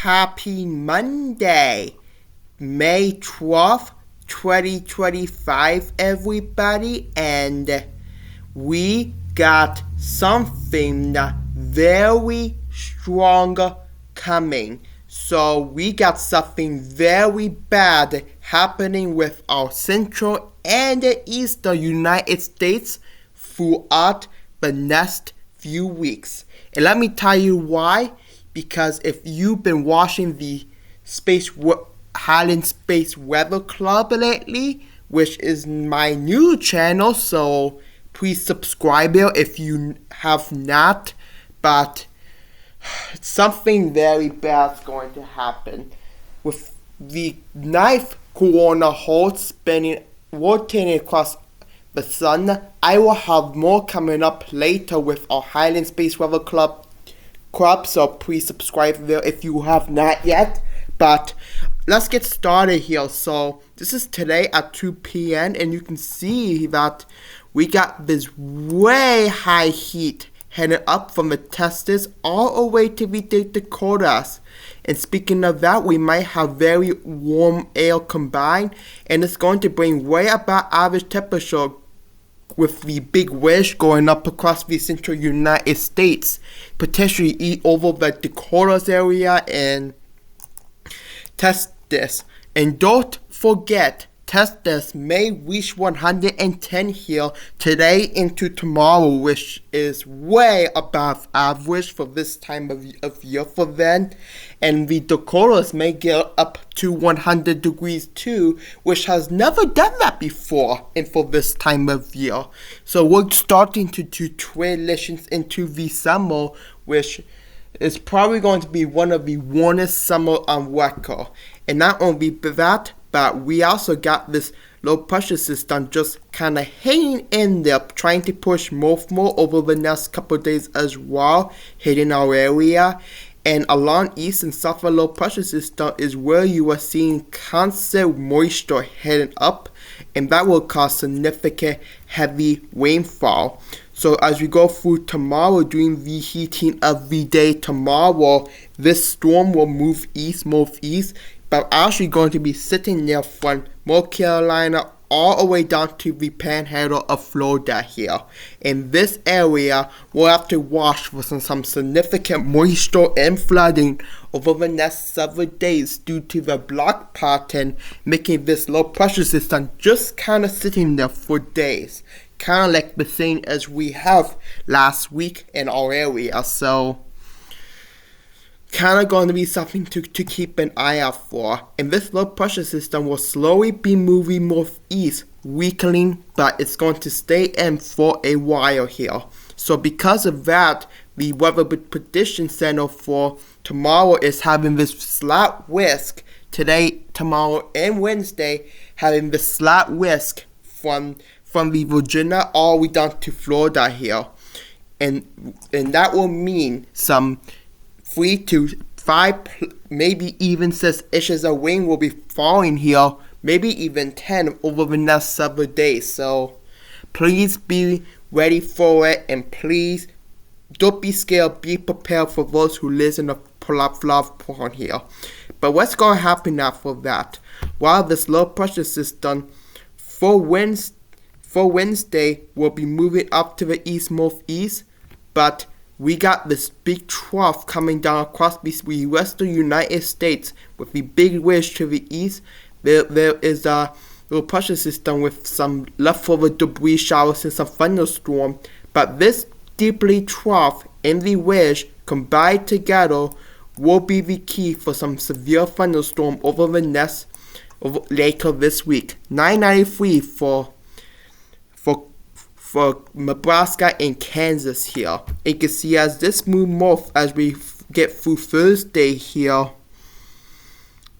happy Monday, May 12th, 2025, everybody, and we got something very strong coming. So we got something very bad happening with our central and eastern United States throughout the next few weeks. And let me tell you why. Because if you've been watching the Highland Space Weather Club lately, which is my new channel, so please subscribe here if you have not. But something very bad is going to happen. With the ninth corona hole spinning, rotating across the sun, I will have more coming up later with our Highland Space Weather Club. So please subscribe there if you have not yet. But let's get started here. So this is today at 2 p.m. and you can see that we got this way high heat heading up from the Texas all the way to the Dakotas. And speaking of that, we might have very warm air combined, and it's going to bring way above average temperature with the big wedge going up across the central United States, potentially eat over the Dakotas area and Texas. And don't forget, Texas may reach 110 here today into tomorrow, which is way above average for this time of year for them. And the Dakotas may get up to 100 degrees too, which has never done that before and for this time of year. So we're starting to transition into the summer, which is probably going to be one of the warmest summer on record. And not only that, but we also got this low pressure system just kind of hanging in there, trying to push more over the next couple of days as well, hitting our area. And along east and south of low pressure system is where you are seeing constant moisture heading up, and that will cause significant heavy rainfall. So as we go through tomorrow, during the heating of the day tomorrow, this storm will move east, but actually going to be sitting there from North Carolina all the way down to the panhandle of Florida here. In this area, we'll have to watch for some significant moisture and flooding over the next several days due to the block pattern, making this low pressure system just kind of sitting there for days. Kind of like the same as we have last week in our area. So kind of going to be something to keep an eye out for. And this low pressure system will slowly be moving northeast, weakening, but it's going to stay in for a while here. So because of that, the Weather Prediction Center for tomorrow is having this slight risk, today, tomorrow, and Wednesday, having this slight risk from the Virginia all the way down to Florida here. And that will mean some 3 to 5, maybe even 6 inches of rain will be falling here, maybe even 10 over the next several days. So please be ready for it, and please don't be scared. Be prepared for those who live in the flood pond here. But what's going to happen now for that? While this low pressure system for Wednesday will be moving up to the east northeast, but we got this big trough coming down across the western United States with the big wedge to the east. There is a low pressure system with some leftover debris showers and some thunderstorm. But this deeply trough and the wedge combined together will be the key for some severe thunderstorm over later this week. 993 for Nebraska and Kansas here. You can see as this move north, as we get through Thursday here,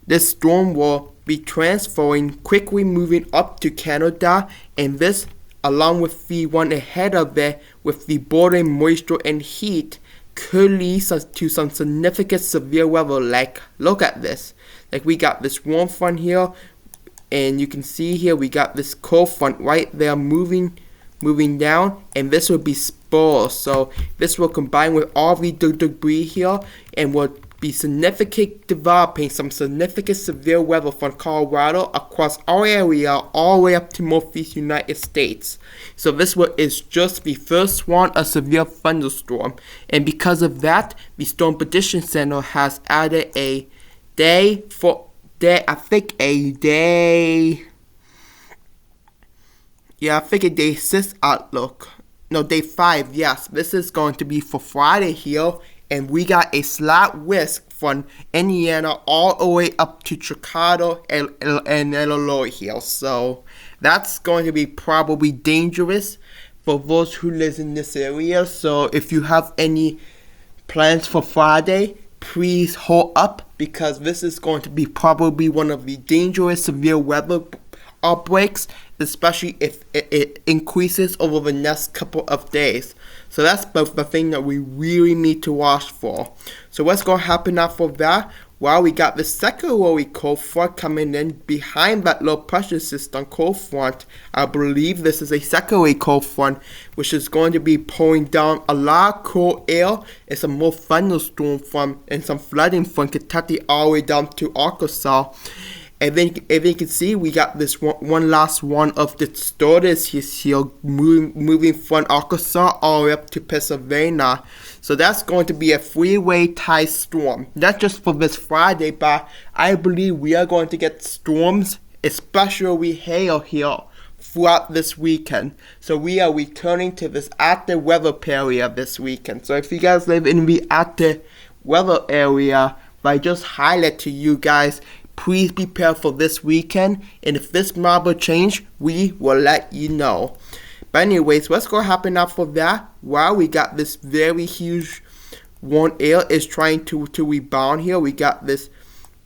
this storm will be transferring, quickly moving up to Canada, and this, along with the one ahead of it, with the bordering moisture and heat, could lead to some significant severe weather. Like, look at this. Like, we got this warm front here, and you can see here we got this cold front right there moving down, and this will be spores. So this will combine with all the debris here and will be significant developing some significant severe weather from Colorado across our area all the way up to northeast United States. So this is just the first one, a severe thunderstorm. And because of that, the Storm Prediction Center has added a day 6 outlook. No, day 5, yes. This is going to be for Friday here. And we got a slight risk from Indiana all the way up to Chicago and Illinois here. So that's going to be probably dangerous for those who live in this area. So if you have any plans for Friday, please hold up, because this is going to be probably one of the dangerous severe weather outbreaks, especially if it increases over the next couple of days. So that's the thing that we really need to watch for. So what's going to happen after that? Well, we got the secondary cold front coming in behind that low pressure system cold front. I believe this is a secondary cold front, which is going to be pulling down a lot of cold air and some more thunderstorm and some flooding from Kentucky all the way down to Arkansas. And then, as you can see, we got this one last one of the distorters here moving from Arkansas all the way up to Pennsylvania. So that's going to be a freeway type storm. Not just for this Friday, but I believe we are going to get storms, especially hail here, throughout this weekend. So we are returning to this active weather area this weekend. So if you guys live in the active weather area, I just highlight to you guys, please be prepared for this weekend, and if this marble change, we will let you know. But anyways, what's going to happen after that? Well, we got this very huge warm air is trying to rebound here. We got this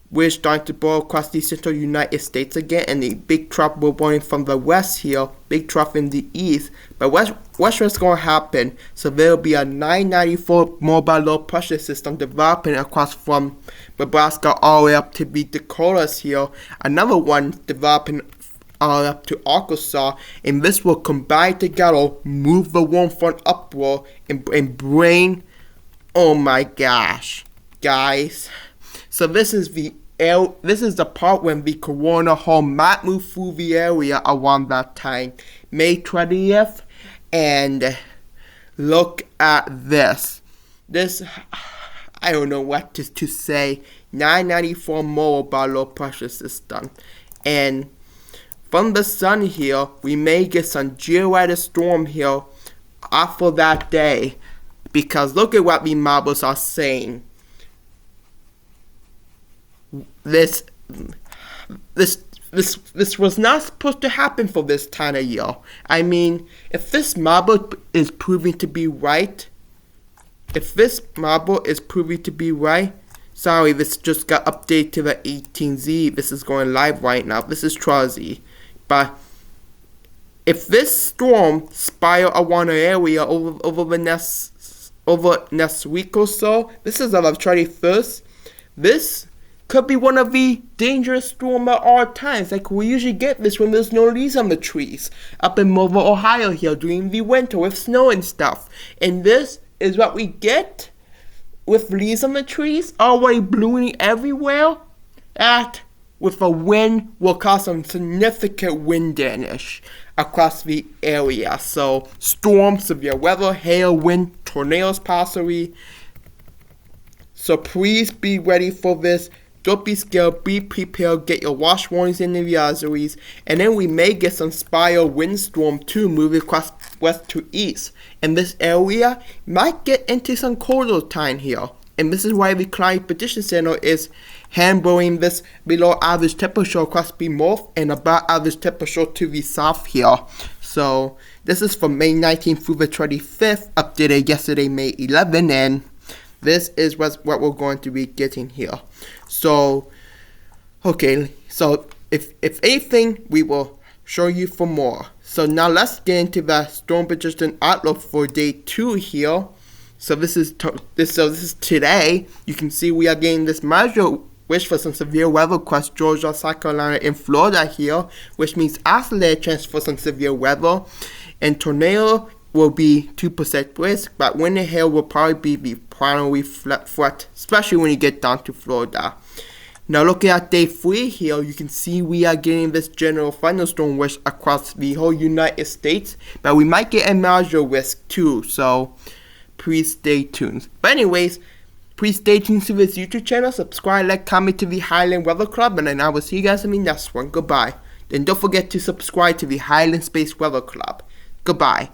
wind starting to blow across the central United States again, and a big trough will blowing from the west here, big trough in the east. But what's going to happen? So there will be a 994 mobile low pressure system developing across from Nebraska all the way up to the Dakotas here. Another one developing all the way up to Arkansas, and this will combine together, move the warm front upward, and bring, oh my gosh, guys. So this is the part when the corona home might move through the area around that time, May 20th, and look at this. This, I don't know what to say, 994 mobile low pressure system. And from the sun here, we may get some geoweather storm here after that day, because look at what the models are saying. This was not supposed to happen for this time of year. I mean, if this model is proving to be right, sorry, this just got updated to the 18Z. This is going live right now. This is Trarzy. But if this storm spiral around the area over next week or so, this is on the 21st, this could be one of the dangerous storms at all times. Like, we usually get this when there's no leaves on the trees up in Mobile, Ohio here during the winter with snow and stuff. And this is what we get with leaves on the trees already blowing everywhere. That, with a wind, will cause some significant wind damage across the area. So, storms, severe weather, hail, wind, tornadoes possibly. So please be ready for this. Don't be scared, be prepared, get your watch warnings and advisories, and then we may get some spiral windstorm too moving across west to east. And this area might get into some colder time here. And this is why the Climate Prediction Center is hand-blowing this below average temperature across the north and above average temperature to the south here. So this is from May 19th through the 25th, updated yesterday, May 11th, and this is what we're going to be getting here. So, okay, so if anything, we will show you for more. So now let's get into the storm prediction outlook for day 2 here. So this is today. You can see we are getting this major wish for some severe weather across Georgia, South Carolina, and Florida here, which means isolated chance for some severe weather and tornado will be 2% risk, but winter hail will probably be the primary threat, especially when you get down to Florida. Now looking at day 3 here, you can see we are getting this general thunderstorm risk across the whole United States, but we might get a major risk too, so please stay tuned. But anyways, please stay tuned to this YouTube channel, subscribe, like, comment to the Highland Weather Club, and then I will see you guys in the next one. Goodbye. Then don't forget to subscribe to the Highland Space Weather Club. Goodbye.